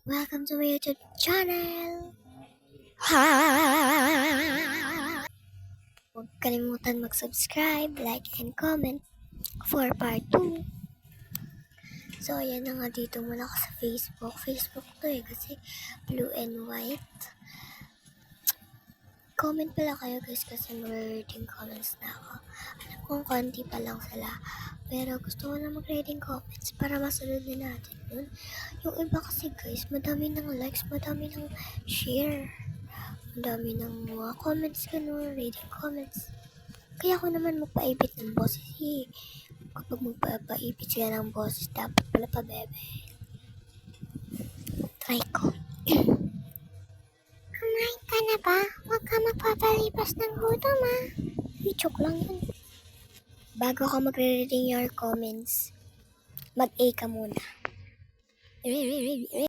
Welcome to my YouTube channel! Huwag kalimutan mag-subscribe, like, and comment for part 2. So, ayan na nga, dito muna ako sa Facebook. Facebook to kasi blue and white. Comment pala kayo guys kasi mag-reading comments na ako. Alam kong konti pa lang sila. Pero gusto ko na mag-reading comments para masunod na natin yun. Yung iba kasi guys, madami ng likes, madami ng share. Madami ng mga comments ganun, reading comments. Kaya ako naman magpaibit ng boses kapag magpapaibit sila ng boses, dapat pala pa bebe. Try ko. Kumain ka na ba? Huwag ka magpapalipas ng gutom joke lang yun. Bago ka magre-reading your comments, mag-A ka muna.